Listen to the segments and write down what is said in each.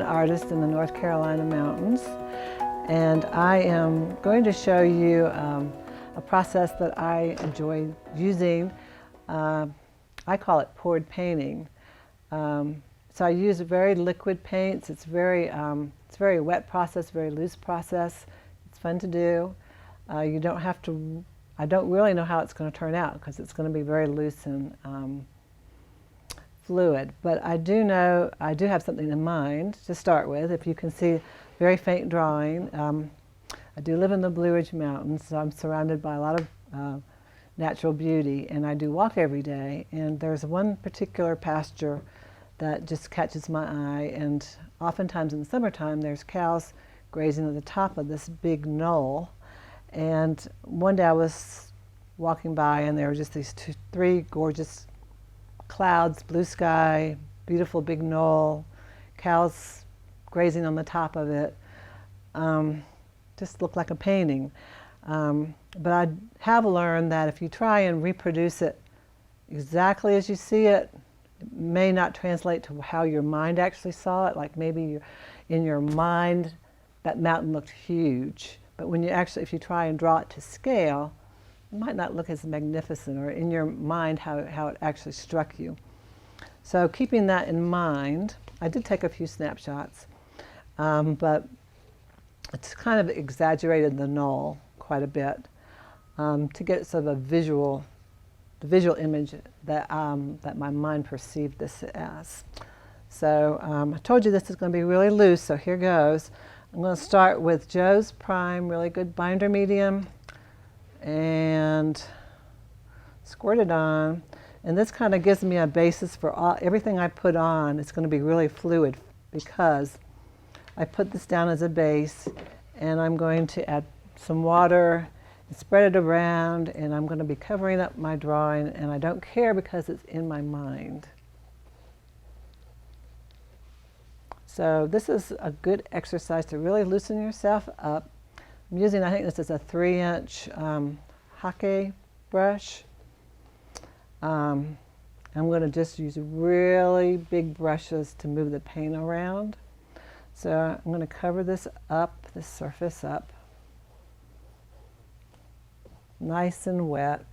artist in the North Carolina mountains, and I am going to show you a process that I enjoy using. I call it poured painting. So I use very liquid paints. It's a very wet process, very loose process. It's fun to do. You don't have to. I don't really know how it's going to turn out because it's going to be very loose and fluid. But I do know I do have something in mind to start with. If you can see, very faint drawing. I do live in the Blue Ridge Mountains, so I'm surrounded by a lot of natural beauty, and I do walk every day. And there's one particular pasture that just catches my eye, and oftentimes in the summertime there's cows grazing at the top of this big knoll. And one day I was walking by and there were just these three gorgeous clouds, blue sky, beautiful big knoll, cows grazing on the top of it. Just looked like a painting. But I have learned that if you try and reproduce it exactly as you see it, it may not translate to how your mind actually saw it. Like maybe in your mind that mountain looked huge, but when you actually, if you try and draw it to scale, it might not look as magnificent, or in your mind how it actually struck you. So keeping that in mind, I did take a few snapshots, but it's kind of exaggerated the knoll quite a bit to get sort of the visual image that that my mind perceived this as. So I told you this is going to be really loose, so here goes. I'm going to start with Joe's Prime, really good binder medium, and squirt it on. And this kind of gives me a basis for everything I put on. It's going to be really fluid because I put this down as a base, and I'm going to add some water and spread it around, and I'm going to be covering up my drawing, and I don't care because it's in my mind. So this is a good exercise to really loosen yourself up. I'm using, I think this is a 3-inch Hake brush. I'm going to just use really big brushes to move the paint around. So I'm going to cover this up, this surface up, nice and wet.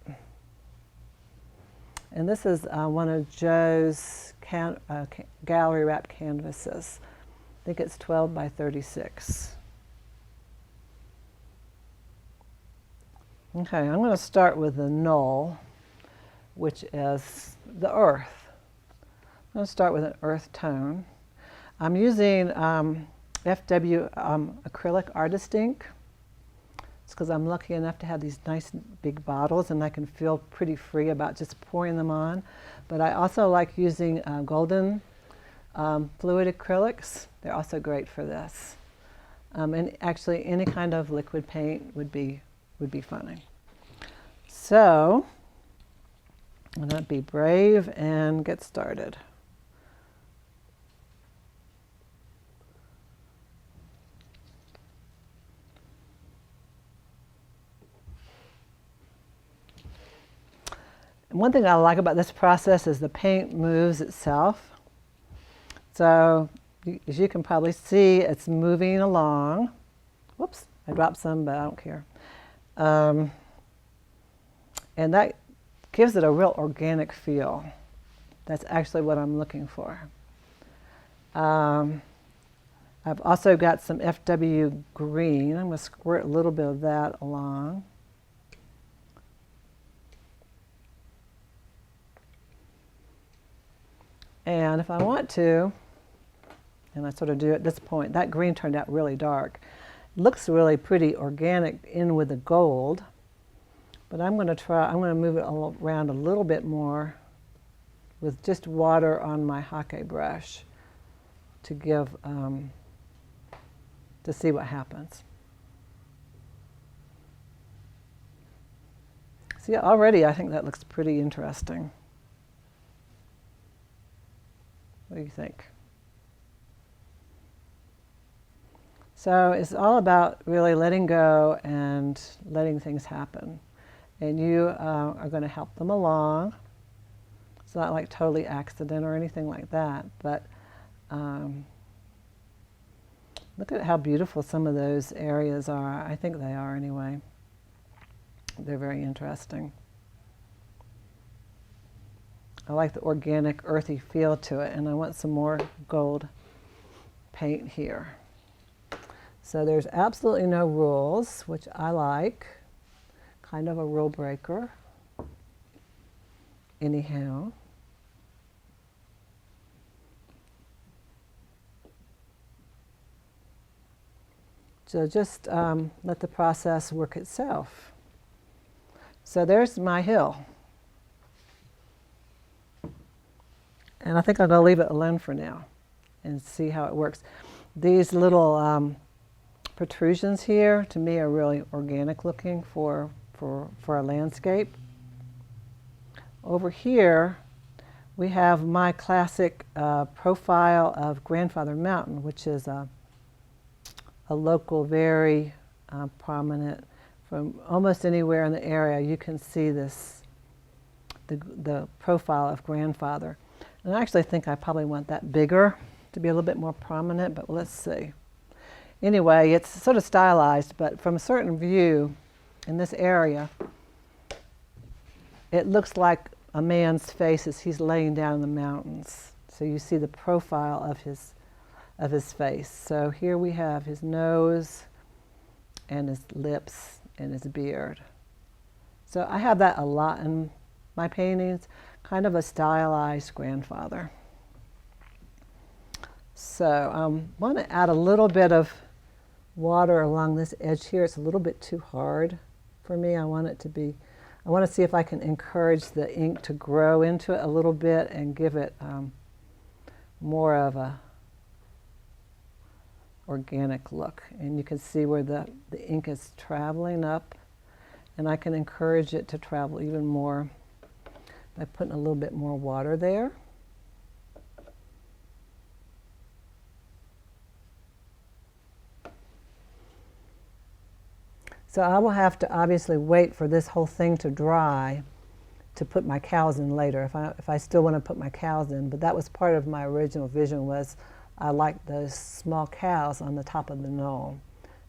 And this is one of Joe's gallery wrap canvases. I think it's 12 by 36. Okay, I'm going to start with the knoll, which is the earth. I'm going to start with an earth tone. I'm using FW Acrylic Artists Ink. It's because I'm lucky enough to have these nice big bottles and I can feel pretty free about just pouring them on. But I also like using golden fluid acrylics. They're also great for this. And actually any kind of liquid paint would be fine. So I'm going to be brave and get started. One thing I like about this process is the paint moves itself. So as you can probably see, it's moving along. Whoops, I dropped some, but I don't care. And that gives it a real organic feel. That's actually what I'm looking for. I've also got some FW green. I'm going to squirt a little bit of that along. And if I want to, and I sort of do at this point, that green turned out really dark. It looks really pretty organic in with the gold, but I'm going to move it around a little bit more with just water on my Hake brush to give, to see what happens. See, already I think that looks pretty interesting. What do you think? So it's all about really letting go and letting things happen. And you are going to help them along. It's not like totally accident or anything like that, but Look at how beautiful some of those areas are. I think they are anyway. They're very interesting. I like the organic, earthy feel to it, and I want some more gold paint here. So there's absolutely no rules, which I like. Kind of a rule breaker. Anyhow. So just let the process work itself. So there's my hill. And I think I'm going to leave it alone for now and see how it works. These little protrusions here, to me, are really organic looking for a landscape. Over here, we have my classic profile of Grandfather Mountain, which is a local, very prominent, from almost anywhere in the area, you can see this, the profile of Grandfather. And I actually think I probably want that bigger to be a little bit more prominent, but let's see. Anyway, it's sort of stylized, but from a certain view in this area, it looks like a man's face as he's laying down in the mountains. So you see the profile of his face. So here we have his nose and his lips and his beard. So I have that a lot in my paintings, kind of a stylized Grandfather. So I want to add a little bit of water along this edge here. It's a little bit too hard for me. I want to see if I can encourage the ink to grow into it a little bit and give it more of a organic look. And you can see where the ink is traveling up, and I can encourage it to travel even more by putting a little bit more water there. So I will have to obviously wait for this whole thing to dry to put my cows in later, if I still want to put my cows in. But that was part of my original vision, was I like those small cows on the top of the knoll.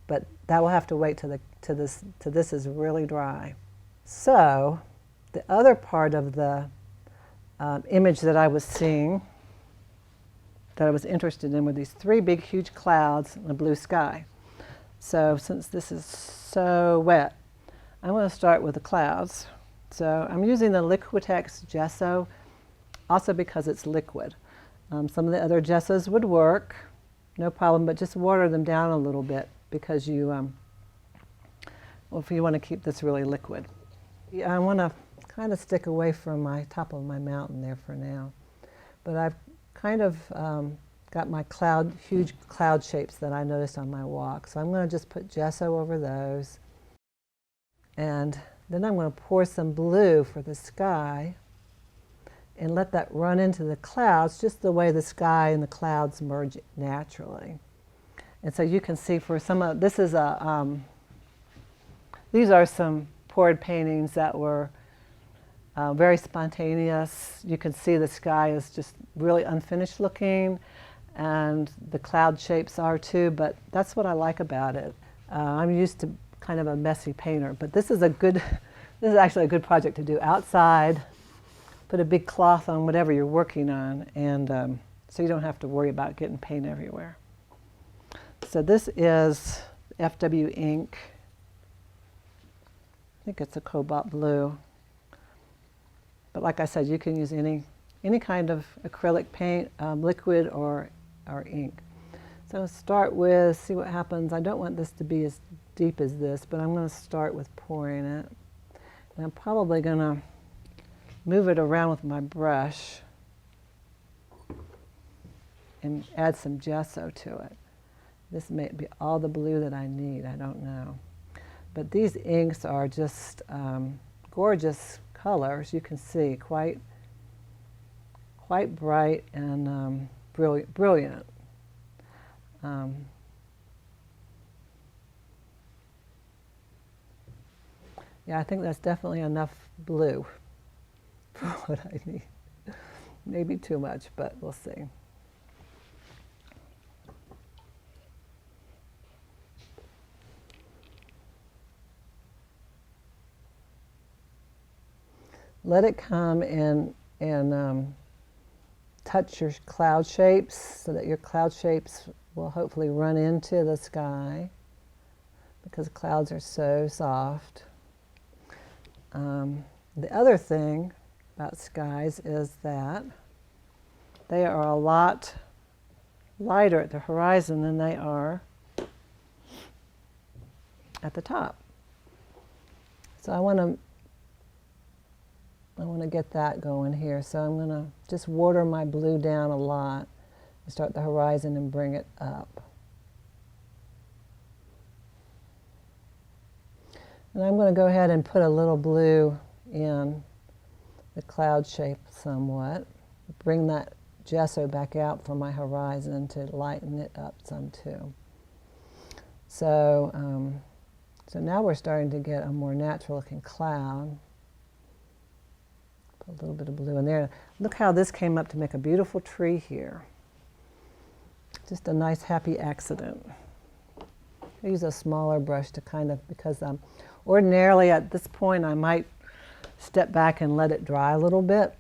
But that will have to wait till this is really dry. So the other part of the image that I was seeing, that I was interested in, were these three big huge clouds and a blue sky. So since this is so wet, I'm going to start with the clouds. So I'm using the Liquitex gesso, also because it's liquid. Some of the other gessos would work, no problem, but just water them down a little bit because well, if you want to keep this really liquid. I want to kind of stick away from my top of my mountain there for now. But I've kind of got my huge cloud shapes that I noticed on my walk. So I'm going to just put gesso over those. And then I'm going to pour some blue for the sky and let that run into the clouds, just the way the sky and the clouds merge naturally. And so you can see for some of, these are some poured paintings that were very spontaneous. You can see the sky is just really unfinished looking, and the cloud shapes are too, but that's what I like about it. I'm used to kind of a messy painter, but this is actually a good project to do outside. Put a big cloth on whatever you're working on, and so you don't have to worry about getting paint everywhere. So this is FW ink. I think it's a cobalt blue. But like I said, you can use any kind of acrylic paint, liquid or ink. So I'll start with, see what happens. I don't want this to be as deep as this, but I'm going to start with pouring it. And I'm probably going to move it around with my brush and add some gesso to it. This may be all the blue that I need, I don't know. But these inks are just gorgeous colors. You can see quite bright and brilliant. Yeah, I think that's definitely enough blue for what I need. Maybe too much, but we'll see. let it come and touch your cloud shapes so that your cloud shapes will hopefully run into the sky because clouds are so soft. The other thing about skies is that they are a lot lighter at the horizon than they are at the top. So I want to get that going here. So I'm going to just water my blue down a lot and start the horizon and bring it up. And I'm going to go ahead and put a little blue in the cloud shape somewhat. Bring that gesso back out from my horizon to lighten it up some too. So, so now we're starting to get a more natural looking cloud. Put a little bit of blue in there. Look how this came up to make a beautiful tree here. Just a nice happy accident. I use a smaller brush to kind of, because ordinarily at this point I might step back and let it dry a little bit.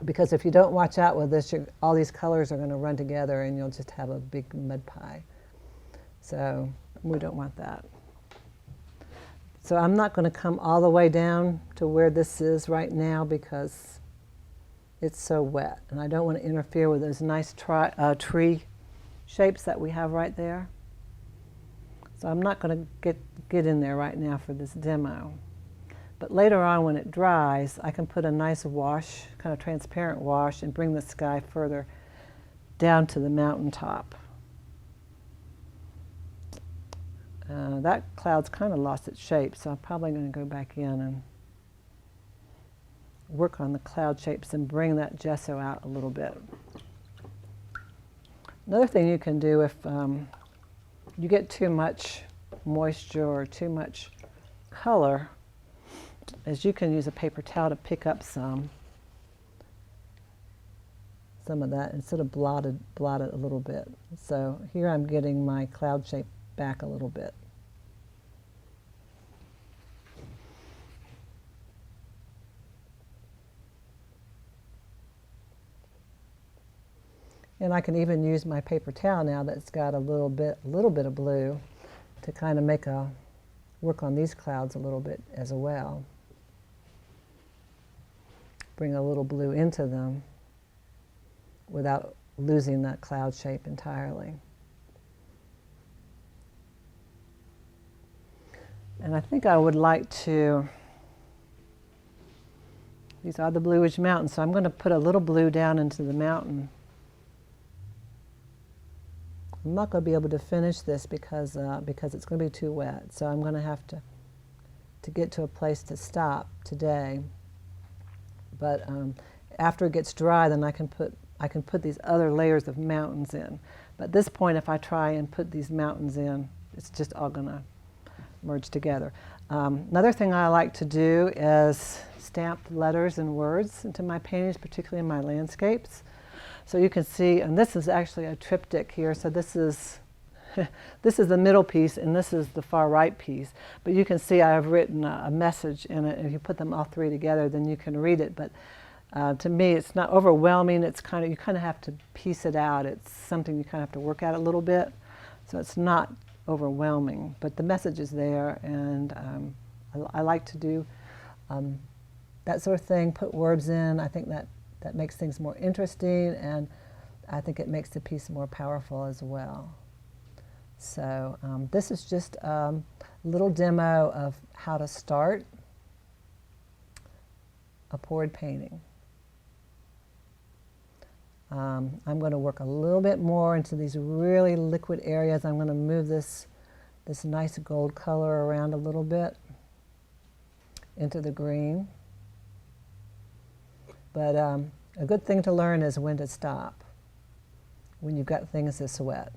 Because if you don't watch out with this, all these colors are going to run together and you'll just have a big mud pie. So we don't want that. So I'm not going to come all the way down to where this is right now because it's so wet. And I don't want to interfere with those nice tree shapes that we have right there. So I'm not going to get in there right now for this demo. But later on when it dries, I can put a nice wash, kind of transparent wash, and bring the sky further down to the mountaintop. That cloud's kind of lost its shape, so I'm probably going to go back in and work on the cloud shapes and bring that gesso out a little bit. Another thing you can do if you get too much moisture or too much color is you can use a paper towel to pick up some of that and sort of blot it a little bit. So here I'm getting my cloud shape back a little bit. And I can even use my paper towel now that's got a little bit of blue to kind of work on these clouds a little bit as well. Bring a little blue into them without losing that cloud shape entirely. And I think I would like to, these are the bluish mountains, so I'm going to put a little blue down into the mountain. I'm not going to be able to finish this because it's going to be too wet. So I'm going to have to get to a place to stop today. But after it gets dry, then I can put these other layers of mountains in. But at this point, if I try and put these mountains in, it's just all going to merge together. Another thing I like to do is stamp letters and words into my paintings, particularly in my landscapes. So you can see, and this is actually a triptych here, so this is this is the middle piece and this is the far right piece. But you can see I have written a message in it, and if you put them all three together then you can read it. But to me it's not overwhelming, it's kind of, you kind of have to piece it out. It's something you kind of have to work at a little bit. So it's not overwhelming, but the message is there, and I like to do that sort of thing, put words in. I think that makes things more interesting, and I think it makes the piece more powerful as well. So this is just a little demo of how to start a poured painting. I'm going to work a little bit more into these really liquid areas. I'm going to move this nice gold color around a little bit into the green. But a good thing to learn is when to stop when you've got things this wet.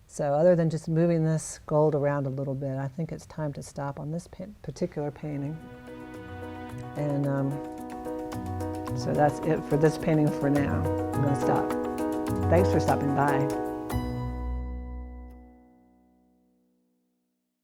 So other than just moving this gold around a little bit, I think it's time to stop on this particular painting. And so that's it for this painting for now. I'm going to stop. Thanks for stopping by.